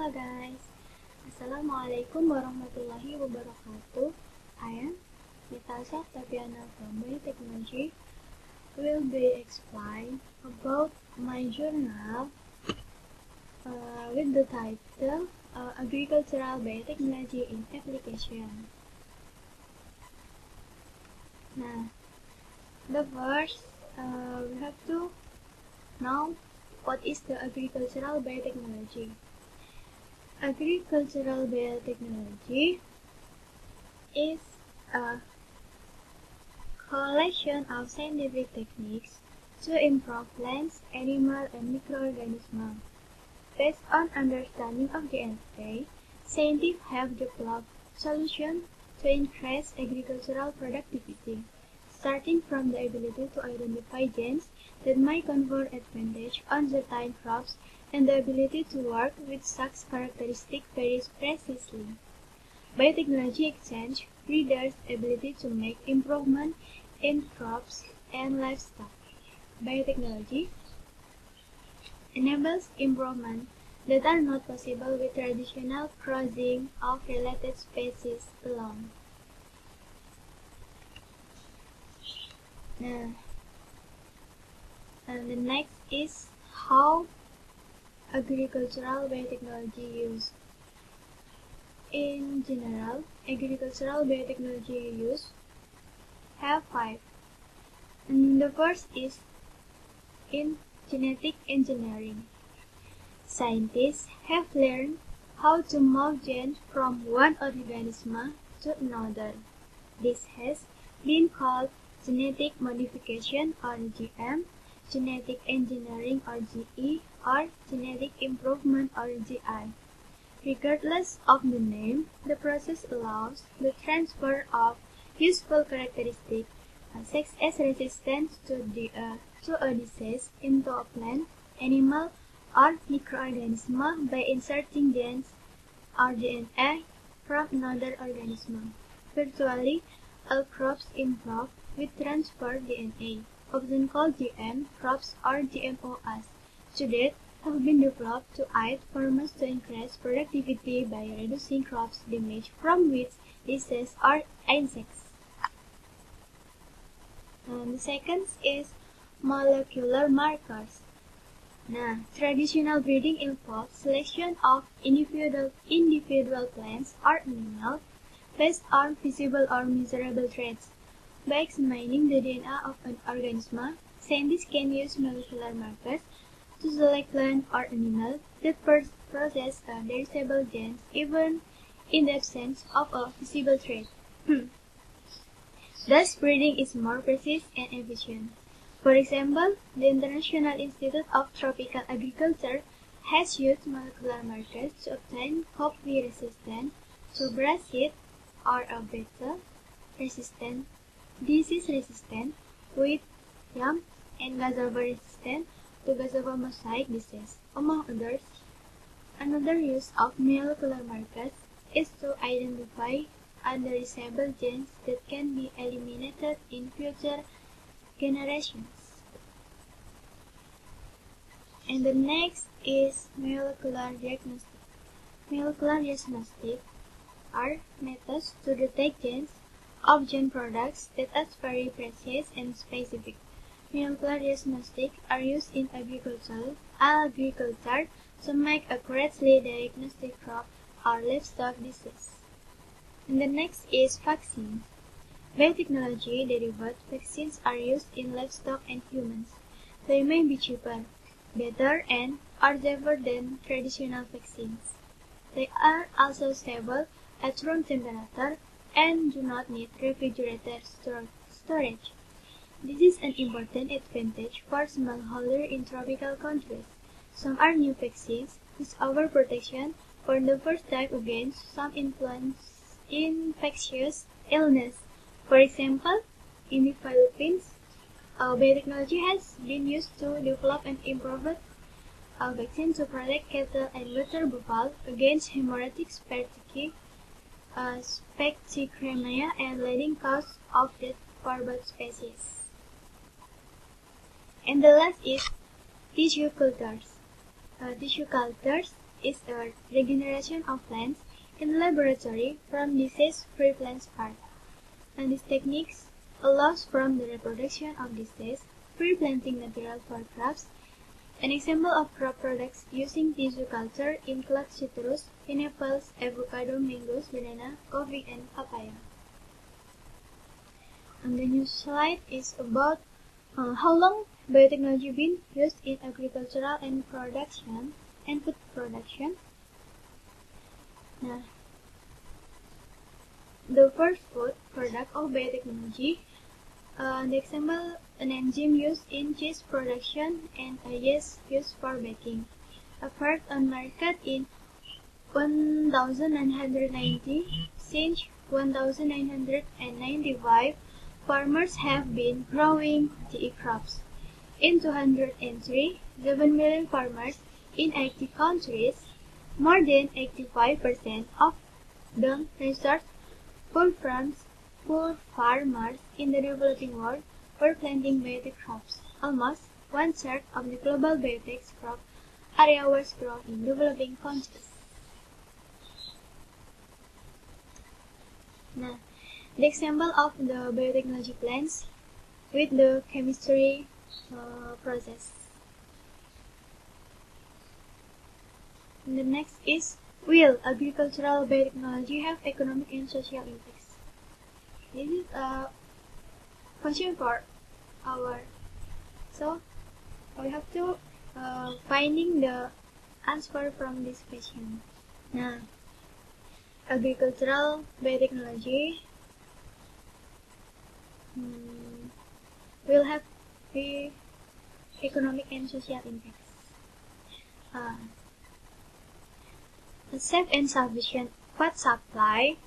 Halo guys, Assalamualaikum warahmatullahi wabarakatuh. I am Asha Oktaviana from biotechnology. Will be explain about my journal with the title Agricultural Biotechnology in Application. Nah, the first we have to know what is the agricultural biotechnology. Agricultural biotechnology is a collection of scientific techniques to improve plants, animal, and microorganisms. Based on understanding of DNA, scientists have developed solutions to increase agricultural productivity, starting from the ability to identify genes that might confer advantage on certain crops and the ability to work with such characteristics very precisely. Biotechnology exchange breeders' ability to make improvement in crops and livestock. Biotechnology enables improvement that are not possible with traditional crossing of related species alone. And the next is how agricultural biotechnology used. In general, agricultural biotechnology use have 5. And the first is in genetic engineering. Scientists have learned how to move genes from one organism to another. This has been called genetic modification or GM, genetic engineering or GE, or genetic improvement or GI. Regardless of the name, the process allows the transfer of useful characteristics such as resistance to a disease into a plant, animal, or microorganism by inserting genes or DNA from another organism. Virtually all crops improve with transferred DNA, often called GM crops or GMOs. To date, have been developed to aid farmers to increase productivity by reducing crops damage from weeds, diseases, or insects. And the second is molecular markers. Traditional breeding involves selection of individual plants or animals based on visible or measurable traits. By examining the DNA of an organism, scientists can use molecular markers to select plant or animal that possess traceable genes even in the absence of a visible trait. Thus, breeding is more precise and efficient. For example, the International Institute of Tropical Agriculture has used molecular markers to obtain coffee resistant to brassica or a betel resistant, disease resistant, wheat, yam, and cassava resistant to cassava mosaic disease, among others. Another use of molecular markers is to identify undesirable genes that can be eliminated in future generations. And the next is molecular diagnostics. Molecular diagnostics are methods to detect genes of gene products that are very precise and specific. Molecular diagnostics are used in agriculture to make accurately diagnostic crop or livestock disease. And the next is vaccines. Biotechnology-derived vaccines are used in livestock and humans. They may be cheaper, better, and are safer than traditional vaccines. They are also stable at room temperature and do not need refrigerated storage. This is an important advantage for smallholders in tropical countries. Some are new vaccines which offer protection for the first time against some infectious illness. For example, in the Philippines, biotechnology has been used to develop and improve a vaccine to protect cattle and water buffalo against hemorrhagic specticemia and leading cause of death for both species. And the last is tissue cultures. Tissue cultures is a regeneration of plants in the laboratory from disease-free plant spart. And these techniques allows from the reproduction of disease-free planting material for crops. An example of crop products using tissue culture includes citrus, pineapples, avocado, mangoes, banana, coffee, and papaya. And the new slide is about how long biotechnology been used in agricultural and food production. Now, the first food product of biotechnology, the example, an enzyme used in cheese production and a yeast used for baking. Appeared on market in 1990. Since 1995, farmers have been growing tea crops. In 2003, 7 million farmers in 80 countries, more than 85% of the research poor farmers in the developing world were planting biotech crops. Almost one-third of the global biotech crop area was grown in developing countries. Now, the example of the biotechnology plants with the chemistry process. And the next is, will agricultural biotechnology have economic and social impacts? This is a question for our, so we have to finding the answer from this question. Now, agricultural biotechnology will have the economic and social impacts. A safe and sufficient food supply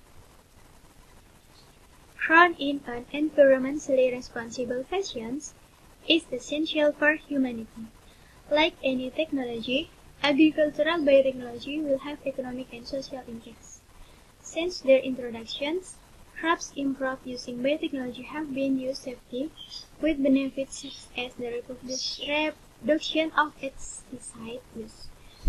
grown in an environmentally responsible fashion is essential for humanity. Like any technology, agricultural biotechnology will have economic and social impacts. Since their introductions, crops improved using biotechnology have been used safely, with benefits such as the reduction of pesticide use.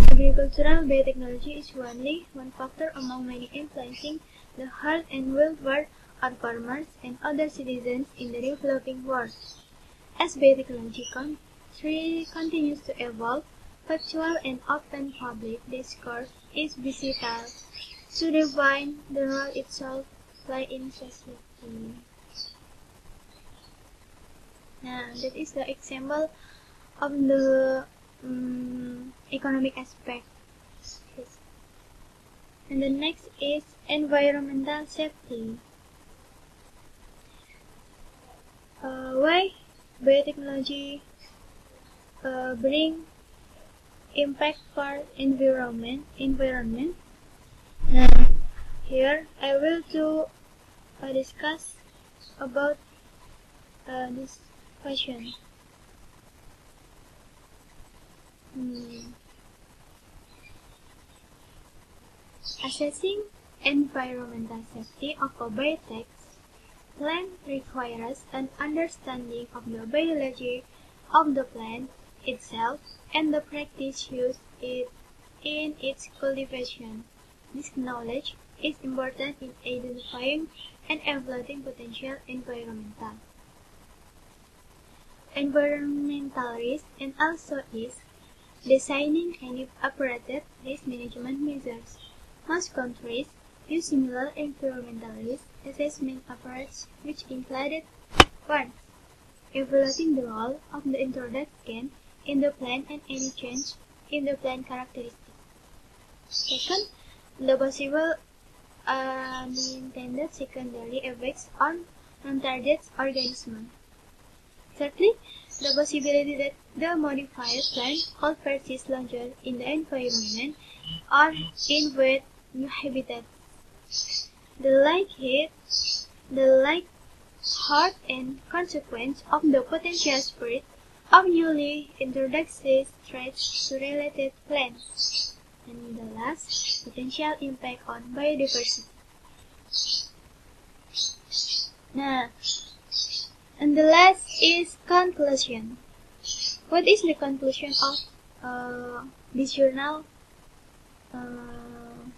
Agricultural biotechnology is only one factor among many influencing the health and welfare of farmers and other citizens in the developing world. As biotechnology continues to evolve, factual and open public discourse is vital to define the role itself play in society. Now, that is the example of the economic aspect. And the next is environmental safety. Why biotechnology bring impact for environment? Now, here I will to discuss about this question. Assessing environmental safety of a biotech plant requires an understanding of the biology of the plant itself and the practice used in its cultivation. This knowledge is important in identifying and evaluating potential environmental risk, and also is designing and appropriate risk management measures. Most countries use similar environmental risk assessment approaches, which included 1. Evaluating the role of the introducent in the plant and any change in the plant characteristics. 2. The possible unintended secondary effects on non-target organisms. 3. The possibility that the modified plant could persist longer in the environment or invade new habitats. The likelihood and consequence of the potential spread of newly introduced threats to related plants. And the last, potential impact on biodiversity. Now, and the last is conclusion. What is the conclusion of this journal?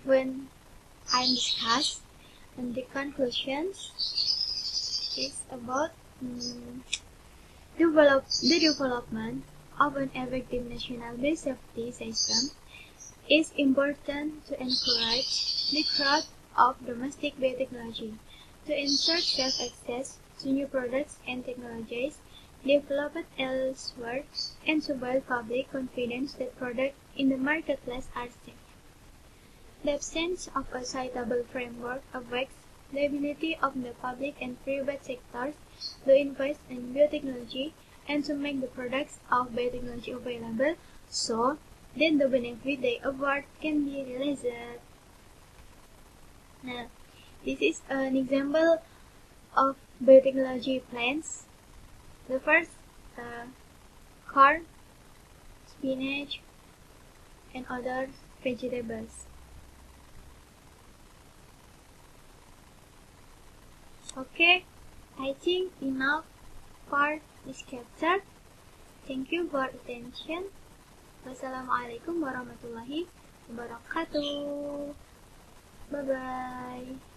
when I discuss, and the conclusions is about the development of an effective national biosafety system is important to encourage the growth of domestic biotechnology, to ensure safe access to new products and technologies developed elsewhere, and to build public confidence that products in the marketplace are safe. The absence of a suitable framework affects the ability of the public and private sectors to invest in biotechnology and to make the products of biotechnology available so that the benefit they award can be realized. Now, this is an example of biotechnology plants. The first, corn, spinach, and other vegetables. Okay, I think enough for this chapter. Thank you for attention. Wassalamualaikum warahmatullahi wabarakatuh. Bye bye.